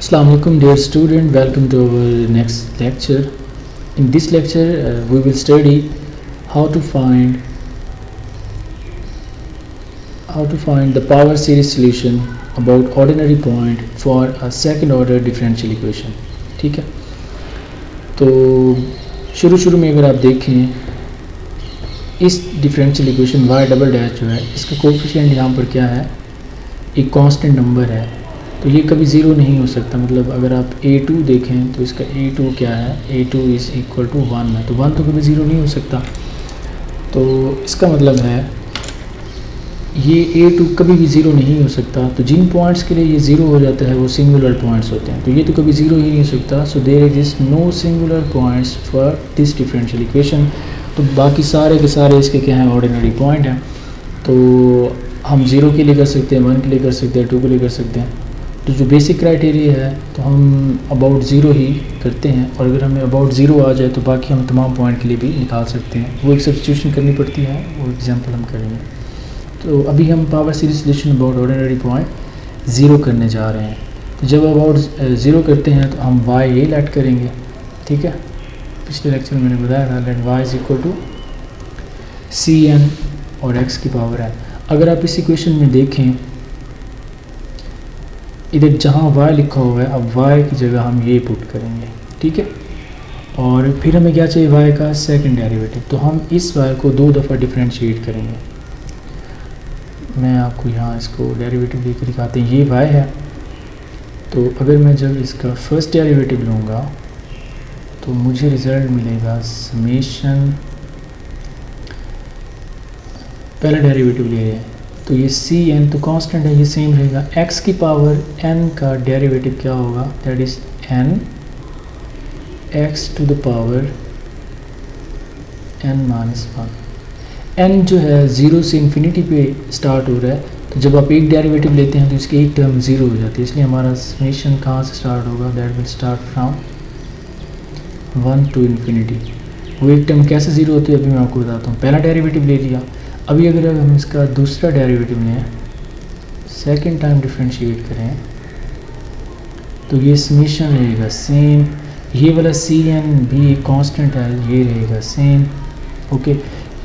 Assalamu alaikum dear student, welcome to our next lecture. In this lecture we will study how to find the power series solution about ordinary point for a second order differential equation. ठीक है, तो शुरू में अगर आप देखें इस differential equation y double dash जो है इसका कोफिशिएंट यहाँ पर क्या है, एक कांस्टेंट नंबर है, तो ये कभी ज़ीरो नहीं हो सकता। मतलब अगर आप a2 देखें तो इसका a2 क्या है, a2 इज़ इक्वल टू 1 है, तो 1 तो कभी ज़ीरो नहीं हो सकता। तो इसका मतलब है ये a2 कभी भी ज़ीरो नहीं हो सकता। तो जिन पॉइंट्स के लिए ये ज़ीरो हो जाता है वो सिंगुलर पॉइंट्स होते हैं, तो ये तो कभी ज़ीरो ही नहीं हो सकता। So there exist no singular points for this differential equation. तो बाकी सारे के सारे इसके क्या हैं, ऑर्डिनरी पॉइंट हैं। तो हम ज़ीरो के लिए कर सकते हैं, 1 के लिए कर सकते हैं, 2 के लिए कर सकते हैं। तो जो बेसिक क्राइटेरिया है तो हम अबाउट ज़ीरो ही करते हैं, और अगर हमें अबाउट ज़ीरो आ जाए तो बाकी हम तमाम पॉइंट के लिए भी निकाल सकते हैं। वो एक सब्स्टिट्यूशन करनी पड़ती है, वो एग्जांपल हम करेंगे। तो अभी हम power series solution about ordinary point zero करने जा रहे हैं। तो जब अबाउट ज़ीरो करते हैं तो हम y ये लेट करेंगे, ठीक है। पिछले लेक्चर में मैंने बताया था let y is equal to cn और x की पावर है। अगर आप इस इक्वेशन में देखें, इधर जहाँ y लिखा हुआ है, अब y की जगह हम ये पुट करेंगे, ठीक है। और फिर हमें क्या चाहिए, y का सेकंड डेरिवेटिव। तो हम इस y को 2 दफ़ा डिफरेंशिएट करेंगे। मैं आपको यहाँ इसको डेरिवेटिव लेकर दिखाते हैं। ये y है, तो अगर मैं जब इसका फर्स्ट डेरिवेटिव लूँगा तो मुझे रिज़ल्ट मिलेगा समेशन, पहला डेरिवेटिव ले रहे हैं तो ये cn तो कांस्टेंट है, ये सेम रहेगा। x की पावर n का डेरिवेटिव क्या होगा, that is n x to the power n minus 1। n जो है ज़ीरो से इन्फिनिटी पे स्टार्ट हो रहा है, तो जब आप एक डेरिवेटिव लेते हैं तो इसकी एक टर्म ज़ीरो हो जाती है, इसलिए हमारा समेशन कहाँ से स्टार्ट होगा, that will start from 1 to infinity. वो एक टर्म कैसे ज़ीरो होती है अभी मैं आपको बताता हूँ। पहला डेरिवेटिव ले लिया, अभी अगर हम इसका दूसरा डेरिवेटिव लें, सेकंड टाइम डिफरेंशिएट करें, तो ये समेशन रहेगा सेम। ये वाला cn भी एक कांस्टेंट है, ये रहेगा सेम, ओके।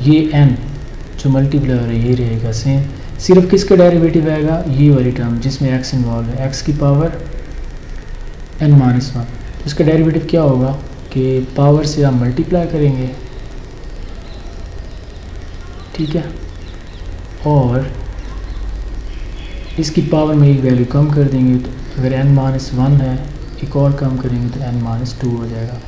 ये n जो मल्टीप्लाई हो रहा है ये रहेगा सेम। सिर्फ किसका डेरिवेटिव आएगा, ये वाली टर्म जिसमें x इन्वॉल्व है, x की पावर n माइनस 1। तो इसका डेरिवेटिव क्या होगा कि पावर से आप मल्टीप्लाई करेंगे, ठीक है, और इसकी पावर में एक वैल्यू कम कर देंगे। तो अगर n माइनस 1 है, एक और कम करेंगे तो n माइनस 2 हो जाएगा।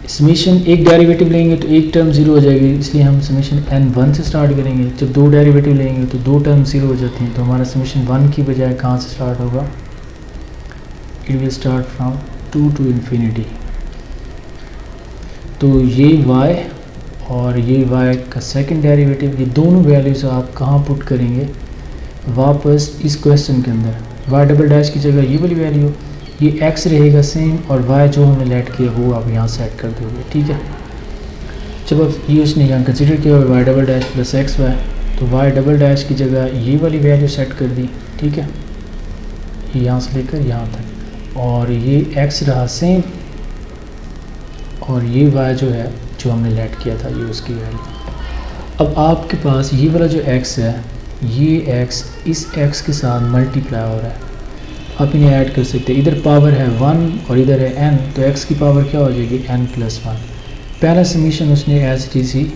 समेशन एक डेरिवेटिव लेंगे तो एक टर्म ज़ीरो हो जाएगी, इसलिए हम समेशन n1 से स्टार्ट करेंगे। जब 2 डेरिवेटिव लेंगे तो 2 टर्म ज़ीरो हो जाती हैं, तो हमारा समेशन 1 की बजाय कहाँ से स्टार्ट होगा, it will start from 2 to infinity. तो ये y और ये y का सेकंड डेरिवेटिव, ये दोनों वैल्यूज़ आप कहाँ पुट करेंगे, वापस इस क्वेश्चन के अंदर। y डबल डैश की जगह ये वाली वैल्यू, ये x रहेगा सेम, और y जो हमने लेट किया वो आप यहाँ सेट कर दोगे, ठीक है। जब आप ये उसने यहाँ कंसिडर किया y double dash plus x y, तो y डबल डैश की जगह ये वाली वैल्यू सेट कर दी, ठीक है, ये यहाँ से लेकर यहाँ तक, और ये x रहा सेम, और ये y जो है जो हमने लेट किया था ये उसकी वैल्यू। अब आपके पास ये वाला जो x है, ये x इस x के साथ मल्टीप्लाई हो रहा है, आप इन्हें ऐड कर सकते हैं। इधर पावर है 1 और इधर है n, तो x की पावर क्या हो जाएगी, n प्लस 1। पहला समीशन उसने एज इट इज़ ही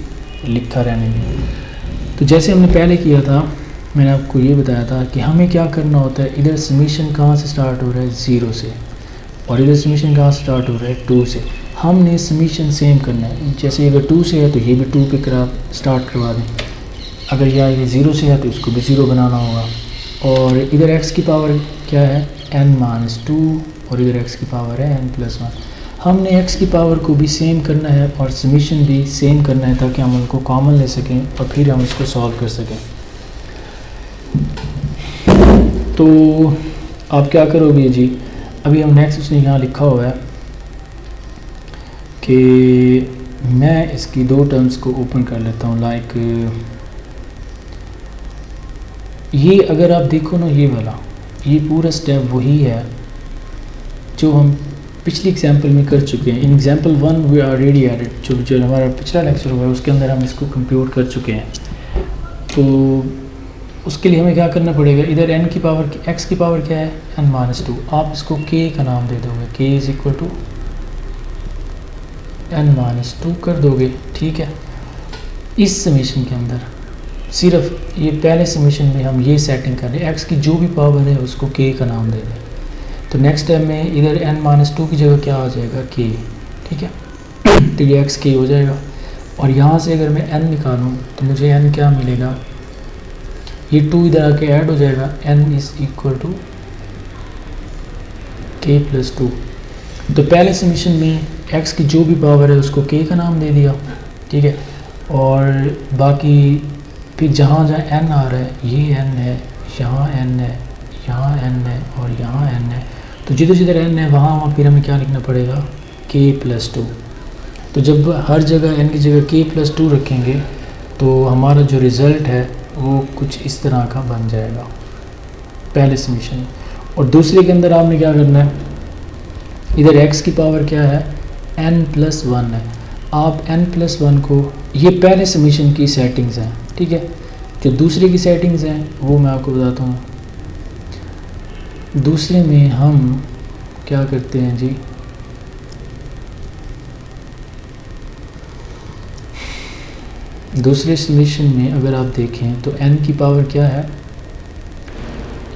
लिखा रहने में। तो जैसे हमने पहले किया था, मैंने आपको ये बताया था कि हमें क्या करना होता है, इधर समीशन कहाँ से स्टार्ट हो रहा है, 0 से, और इधर समीशन कहाँ से स्टार्ट हो रहा है, 2 से। हमने समीशन सेम करना है, जैसे अगर 2 से है तो ये भी 2 पे स्टार्ट करवा दें, अगर ये 0 से है तो इसको भी 0 बनाना होगा। और इधर x की पावर क्या है, n माइनस 2, और इधर x की पावर है n प्लस 1। हमने x की पावर को भी सेम करना है और समीशन भी सेम करना है, ताकि हम उनको कॉमन ले सकें और फिर हम इसको सॉल्व कर सकें। तो आप क्या करोगे जी, अभी हम नेक्स्ट उसने यहाँ लिखा हुआ है कि मैं इसकी 2 टर्म्स को ओपन कर लेता हूँ। लाइक ये अगर आप देखो ना, ये वाला ये पूरा स्टेप वही है जो हम पिछली एग्जांपल में कर चुके हैं। इन एग्जांपल 1 वी ऑलरेडी एडेड, जो हमारा पिछला लेक्चर हुआ है उसके अंदर हम इसको कंप्यूट कर चुके हैं। तो उसके लिए हमें क्या करना पड़ेगा, इधर n की पावर x की पावर क्या है n-2, आप इसको k का नाम दे दोगे, k is equal to n-2 कर दोगे। ठीक है, इस समीशन के अंदर सिर्फ ये पहले समीशन में हम ये सेटिंग कर रहे हैं, x की जो भी पावर है उसको k का नाम दे दें। तो नेक्स्ट टाइम में इधर n-2 की जगह क्या आ जाएगा, k। ठीक है, तो ये x k हो जाएगा। और यहाँ से अगर मैं n निकालूँ तो मुझे n क्या मिलेगा, ये 2 इधर आके ऐड हो जाएगा, n is equal to k plus 2। तो पहले समीशन में x की जो भी पावर है उसको k का नाम दे दिया। ठीक है, और बाकी फिर जहाँ जहाँ n आ रहा है, ये n है, यहाँ n है, यहाँ n है और यहाँ n है, तो जिधर जिधर n है वहाँ फिर हमें क्या लिखना पड़ेगा, k प्लस 2। तो जब हर जगह n की जगह k प्लस 2 रखेंगे तो हमारा जो रिज़ल्ट है वो कुछ इस तरह का बन जाएगा पहले समीशन में। और दूसरे के अंदर आपने क्या करना है, इधर x की पावर क्या है n+1 है, आप n+1 को, ये पहले समीशन की सेटिंग्स हैं। ठीक है, जो दूसरे की सेटिंग्स हैं वो मैं आपको बताता हूँ। दूसरे में हम क्या करते हैं जी, दूसरे समीशन में अगर आप देखें तो n की पावर क्या है,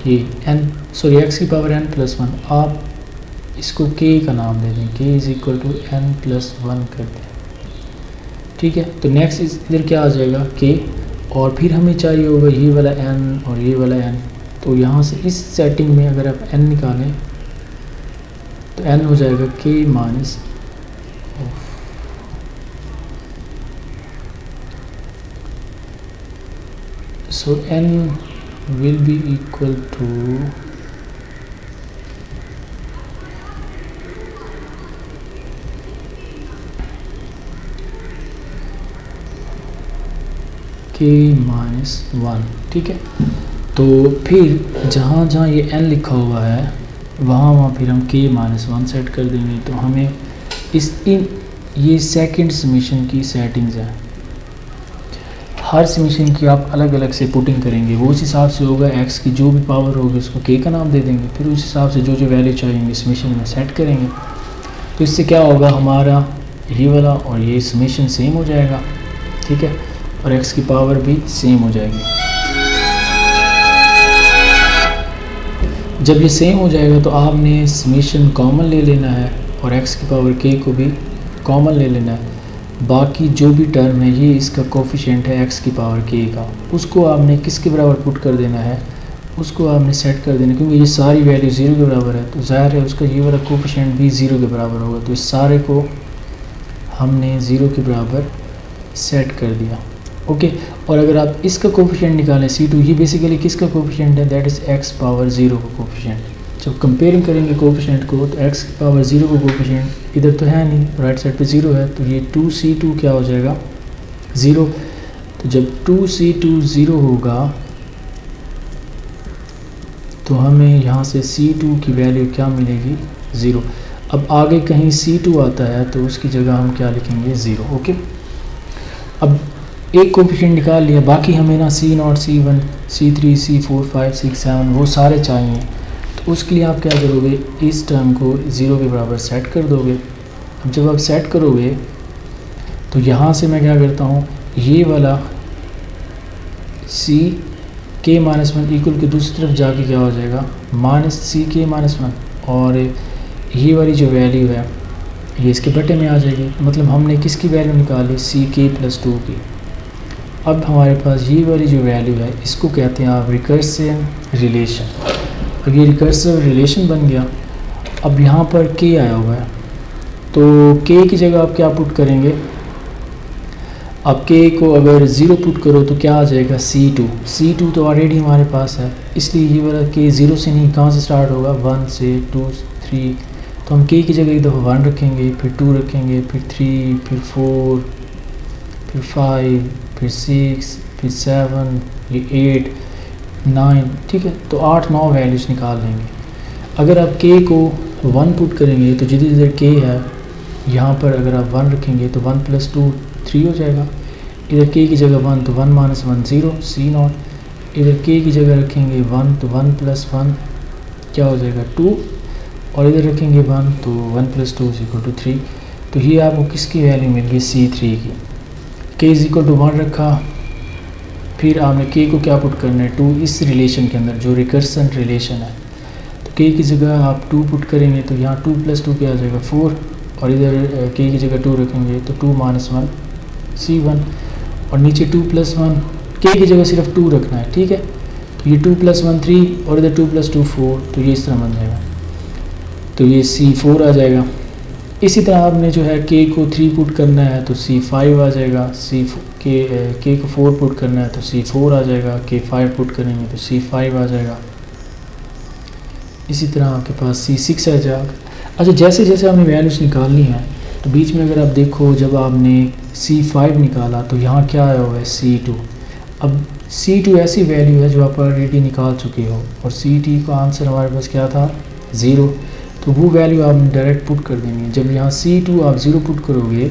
ये x की पावर n+1, आप इसको k का नाम दे दें, k is equal to n+1 कर दें। ठीक है, तो नेक्स्ट इधर क्या आ जाएगा, k, और फिर हमें चाहिए होगा ये वाला n और ये वाला n। तो यहाँ से इस सेटिंग में अगर आप n निकालें तो n हो जाएगा k minus, so n will be equal to k minus 1। ठीक है, तो फिर जहाँ जहाँ ये n लिखा हुआ है वहाँ फिर हम k माइनस 1 सेट कर देंगे। तो हमें ये सेकंड समीशन की सेटिंग्स है, हर समीशन की आप अलग अलग से पुटिंग करेंगे, वो उस हिसाब से होगा। x की जो भी पावर होगी उसको k का नाम दे देंगे, फिर उस हिसाब से जो जो वैल्यू चाहिएंगे समीशन में सेट करेंगे। तो इससे क्या होगा, हमारा ये वाला और ये समीशन सेम हो जाएगा। ठीक है, और x की पावर भी सेम हो जाएगी। जब ये सेम हो जाएगा तो आपने समीशन कॉमन ले लेना है और x की पावर k को भी कॉमन ले लेना है। बाकी जो भी टर्म है, ये इसका कोफिशिएंट है x की पावर k का, उसको आपने किसके बराबर पुट कर देना है, उसको आपने सेट कर देना, क्योंकि ये सारी वैल्यू 0 के बराबर है तो ज़ाहिर है उसका ये वाला कोफिशिएंट भी 0 के बराबर होगा। तो इस सारे को हमने 0 के बराबर सेट कर दिया। ओके, और अगर आप इसका कोफिशिएंट निकालें C2, ये बेसिकली किसका कोफिशिएंट है, दैट इज़ x पावर 0 का कोफिशिएंट। जब कंपेयरिंग करेंगे कोफिशिएंट को तो x की पावर 0 का कोफिशिएंट इधर तो है नहीं, राइट साइड पे 0 है, तो ये 2C2 क्या हो जाएगा 0। तो जब 2C2 0 होगा तो हमें यहाँ से C2 की वैल्यू क्या मिलेगी 0। अब आगे कहीं C2 आता है तो उसकी जगह हम क्या लिखेंगे 0। ओके, अब एक कोफिशिएंट निकाल लिया, बाकी हमें ना C0, C1, C3, C4, 5, 6, 7 वो सारे चाहिए। तो उसके लिए आप क्या करोगे, इस टर्म को 0 के बराबर सेट कर दोगे। अब जब आप सेट करोगे तो यहाँ से मैं क्या करता हूँ, ये वाला C k माइनस 1 इक्वल के दूसरी तरफ जाके क्या हो जाएगा -CK-1, और ये वाली जो वैल्यू है ये इसके बटे में आ जाएगी। मतलब हमने किसकी वैल्यू निकाली, CK+2 की। अब हमारे पास ये वाली जो वैल्यू है इसको कहते हैं आप रिकर्सिव रिलेशन। अब ये रिकर्सिव रिलेशन बन गया। अब यहाँ पर k आया हुआ है तो k की जगह आप क्या पुट करेंगे, अब k को अगर 0 पुट करो तो क्या आ जाएगा C2 तो ऑलरेडी हमारे पास है, इसलिए ये वाला k 0 से नहीं, कहाँ से स्टार्ट होगा 1 से 2 3, तो हम k की जगह एक दफ़ा 1 रखेंगे, फिर 2 रखेंगे, फिर 3, फिर 4, फिर 5, फिर 6, फिर 7, ये 8, 9। ठीक है, तो 8-9 वैल्यूज़ निकाल लेंगे। अगर आप k को 1 पुट करेंगे तो जिधर जिधर k है यहाँ पर अगर आप 1 रखेंगे तो 1 + 2 3 हो जाएगा। इधर k की जगह 1 तो 1 - 1 0 c0। इधर k की जगह रखेंगे 1 तो 1 + 1 क्या हो जाएगा 2, और इधर रखेंगे 1 तो 1 + 2 = 3। तो ये आपको किसकी वैल्यू मिल गई c3 की। k = 1 रखा, फिर आपने k को क्या पुट करना है 2 इस रिलेशन के अंदर जो रिकर्सन रिलेशन है। तो k की जगह आप 2 पुट करेंगे तो यहाँ 2 + 2 क्या आ जाएगा 4, और इधर k की जगह 2 रखेंगे तो 2 - 1 c1, और नीचे 2 + 1 k की जगह सिर्फ 2 रखना है, ठीक है। तो ये 2 + 1 3 और इधर 2 + 2 4, तो ये इस तरह बन जाएगा, तो ये c4 आ जाएगा। इसी तरह आपने जो है k को 3 पुट करना है तो c5 आ जाएगा, k को 4 पुट करना है तो c4 आ जाएगा, k 5 पुट करेंगे तो c5 आ जाएगा। इसी तरह आपके पास c6 आ जाएगा। अच्छा, जैसे जैसे आपने वैल्यूज़ निकालनी है तो बीच में अगर आप देखो जब आपने c5 निकाला तो यहाँ क्या आया हुआ है c2। अब c2 ऐसी वैल्यू है जो आप ऑलरेडी निकाल चुके हो, और c2 का आंसर हमारे पास क्या था 0, तो वो वैल्यू आपने डायरेक्ट पुट कर देनी है। जब यहाँ c2 आप 0 पुट करोगे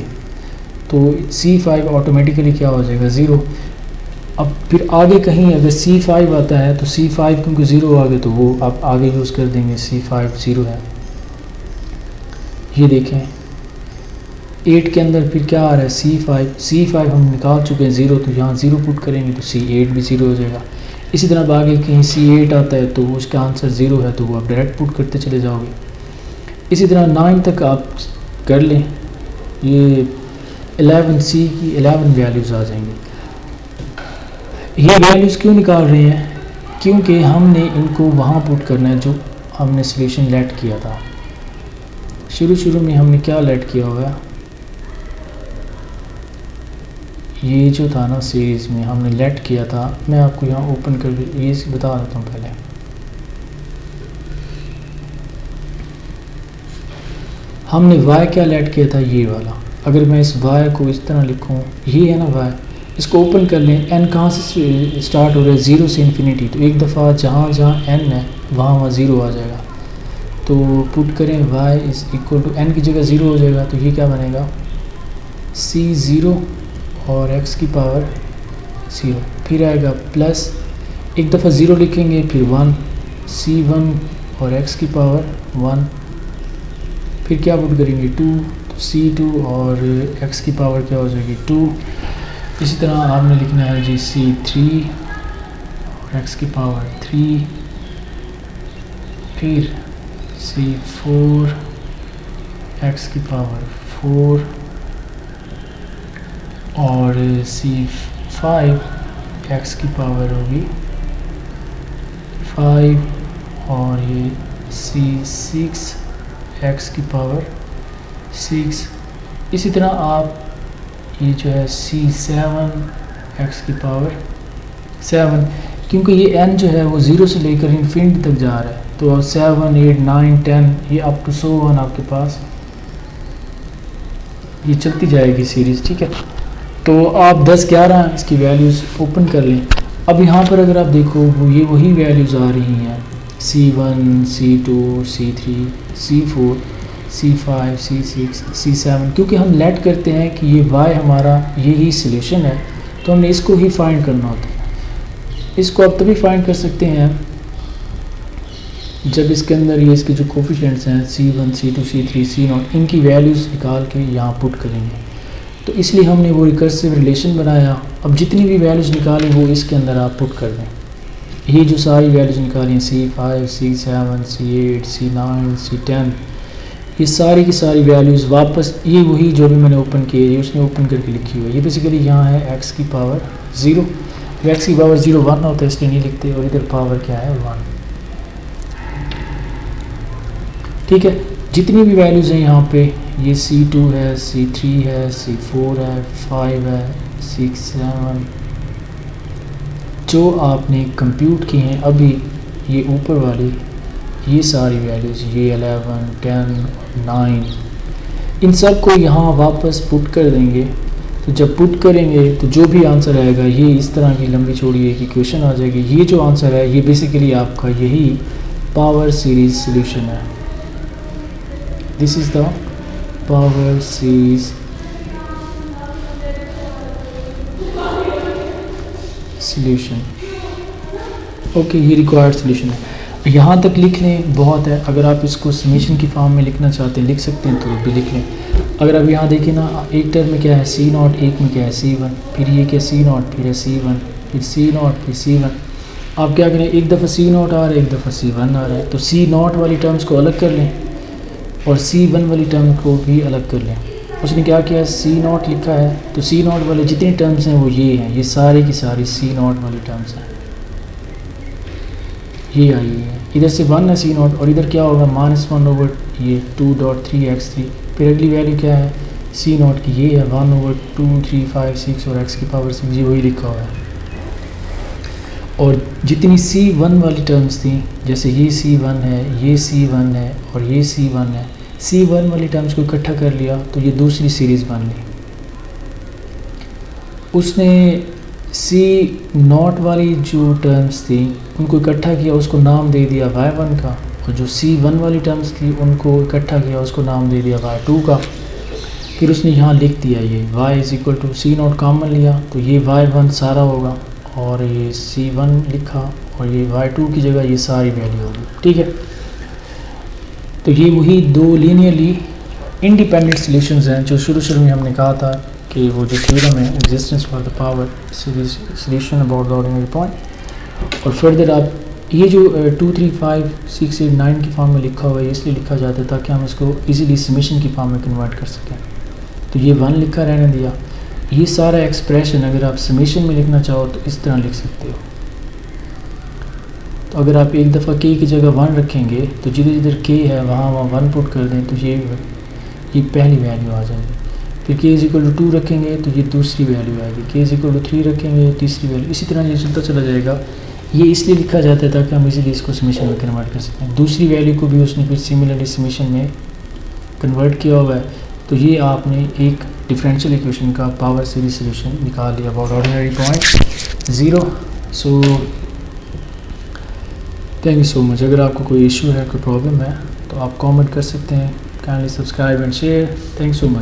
तो c5 ऑटोमेटिकली क्या हो जाएगा 0। अब फिर आगे कहीं अगर c5 आता है तो c5 क्योंकि 0 आ गए तो वो आप आगे यूज़ कर देंगे, c5 0 है। ये देखें 8 के अंदर फिर क्या आ रहा है c5 हम निकाल चुके हैं 0, तो यहाँ 0 पुट करेंगे तो c8 भी 0 हो जाएगा। इसी तरह अब आगे कहीं c8 आता है तो उसका आंसर 0 है तो वो आप डायरेक्ट पुट करते चले जाओगे। इसी तरह 9 तक आप कर लें, ये 11c की 11 वैल्यूज़ आ जाएंगी। ये वैल्यूज़ क्यों निकाल रहे हैं, क्योंकि हमने इनको वहाँ पुट करना है जो हमने सॉल्यूशन लेट किया था। शुरू में हमने क्या लेट किया हुआ है, ये जो था ना सीरीज़ में हमने लेट किया था, मैं आपको यहाँ ओपन कर ये बता देता हूँ पहले। हमने y क्या लेट किया था, ये वाला। अगर मैं इस y को इस तरह लिखूँ, ये है ना y, इसको ओपन कर लें। n कहाँ से स्टार्ट हो रहा है 0 से इन्फिनिटी, तो एक दफ़ा जहाँ जहाँ n है वहाँ 0 आ जाएगा। तो पुट करें y = n की जगह 0 हो जाएगा, तो ये क्या बनेगा c0 और x की पावर 0, फिर आएगा प्लस एक दफ़ा 0 लिखेंगे फिर 1 c1 और x की पावर 1, फिर क्या पुट करेंगे 2 तो c2 और x की पावर क्या हो जाएगी 2। इसी तरह आपने लिखना है जी c3 और x की पावर 3, फिर c4 x की पावर 4 और c5 x की पावर होगी 5 और ये c6 x की पावर 6। इसी तरह आप ये जो है c7 x की पावर 7, क्योंकि ये n जो है वो 0 से लेकर इन्फिनिटी तक जा रहा है, तो 7 8 9 10 ये अप टू 100 आपके पास ये चलती जाएगी सीरीज़, ठीक है। तो आप 10 11 इसकी वैल्यूज़ ओपन कर लें। अब यहाँ पर अगर आप देखो ये वही वैल्यूज़ आ रही हैं c1 c2 c3 c4 c5 c6 c7, क्योंकि हम लेट करते हैं कि ये y हमारा यही सॉल्यूशन है, तो हमने इसको ही फाइंड करना होता है। इसको आप तभी फाइंड कर सकते हैं जब इसके अंदर ये इसके जो कोफिशिएंट्स हैं c1 c2 c3 c0 इनकी वैल्यूज़ निकाल के यहाँ पुट करेंगे। तो इसलिए हमने वो रिकर्सिव रिलेशन बनाया। अब जितनी भी वैल्यूज़ निकालें वो इसके अंदर आप पुट कर दें। ये जो सारी वैल्यूज़ निकाली हैं c5 c7 c8 c9 c10, ये सारी की सारी वैल्यूज़ वापस ये वही जो भी मैंने ओपन किए ये उसने ओपन करके लिखी हुई है। ये बेसिकली यहाँ है x की पावर 0, x की पावर 0 1 होता है इसलिए नहीं लिखते, और इधर पावर क्या है 1, ठीक है। जितनी भी वैल्यूज़ हैं यहाँ पे ये c2 है c3 है c4 है 5 है 6 7 जो आपने कंप्यूट किए हैं अभी, ये ऊपर वाली ये सारी वैल्यूज़ ये 11 10 9 इन सब को यहाँ वापस पुट कर देंगे। तो जब पुट करेंगे तो जो भी आंसर आएगा ये इस तरह की लंबी चौड़ी एक इक्वेशन आ जाएगी। ये जो आंसर है ये बेसिकली आपका यही पावर सीरीज सोल्यूशन है। This is the power series solution. Okay, ये रिक्वायर्ड सोल्यूशन है। यहाँ तक लिख लें, बहुत है। अगर आप इसको समेशन की फॉर्म में लिखना चाहते हैं लिख सकते हैं, तो भी लिख लें। अगर अब यहाँ देखिए ना, एक टर्म में क्या है C0, एक में क्या है C1, फिर ये क्या C0, फिर है C1, फिर C0, फिर C1। आप क्या करें, एक दफ़ा C0 आ रहा है, एक दफ़ा C1 आ रहा है, तो C0 वाली टर्म्स को अलग कर लें और C1 वाली टर्म को भी अलग कर लें। उसने क्या किया, C0 लिखा है, तो C0 वाले जितनी टर्म्स हैं वो ये हैं, ये सारी की सारी C0 वाली टर्म्स हैं। ये आई है, इधर से 1 है C0 और इधर क्या होगा -1 ओवर ये 2.3x3। फिर अगली वैल्यू क्या है C0 की, ये है 1 ओवर 2, 3, 5, 6 और x की पावर 6, ये वही लिखा हुआ है। और जितनी C1 वाली टर्म्स थी, जैसे ये C1 है, ये C1 है और ये C1 है, C1 वाली टर्म्स को इकट्ठा कर लिया तो ये दूसरी सीरीज़ बन ली। उसने C0 वाली जो टर्म्स थी उनको इकट्ठा किया, उसको नाम दे दिया y1 का, और जो C1 वाली टर्म्स थी उनको इकट्ठा किया, उसको नाम दे दिया y2 का। फिर उसने यहाँ लिख दिया ये y = C0 कॉमन लिया, तो ये y1 सारा होगा और ये C1 लिखा और ये y2 की जगह ये सारी वैल्यू होगी। ठीक है, तो ये वही दो लीनियरली इंडिपेंडेंट सॉल्यूशंस हैं जो शुरू में हमने कहा था कि वो जो थ्योरम है existence for the power series solution about the ordinary point. और फर्दर आप ये जो 2, 3, 5, 6, 8, 9 की फॉर्म में लिखा हुआ है इसलिए लिखा जाता है ताकि हम इसको इजीली समेशन की फॉर्म में कन्वर्ट कर सकें। तो ये 1 लिखा रहने दिया। ये सारा एक्सप्रेशन अगर आप समेशन में लिखना चाहो तो इस तरह लिख सकते हो। तो अगर आप एक दफ़ा k की जगह 1 रखेंगे तो जिधर जिधर k है वहाँ 1 पुट कर दें तो ये पहली वैल्यू आ जाएगी। फिर k = 2 रखेंगे तो ये दूसरी वैल्यू आएगी, k = 3 रखेंगे तीसरी वैल्यू, इसी तरह ये चलता चला जाएगा। ये इसलिए लिखा जाता है ताकि हम इजीली इसको समेशन में कन्वर्ट कर सकें। दूसरी वैल्यू को भी उसने फिर सिमिलरली समेशन में कन्वर्ट किया हुआ है। तो ये आपने एक डिफरेंशियल इक्वेशन का पावर सीरीज सॉल्यूशन निकाल लिया about ordinary point 0। So thank you so much. अगर आपको कोई इशू है, कोई प्रॉब्लम है तो आप कमेंट कर सकते हैं। Kindly subscribe and share. Thank you so much.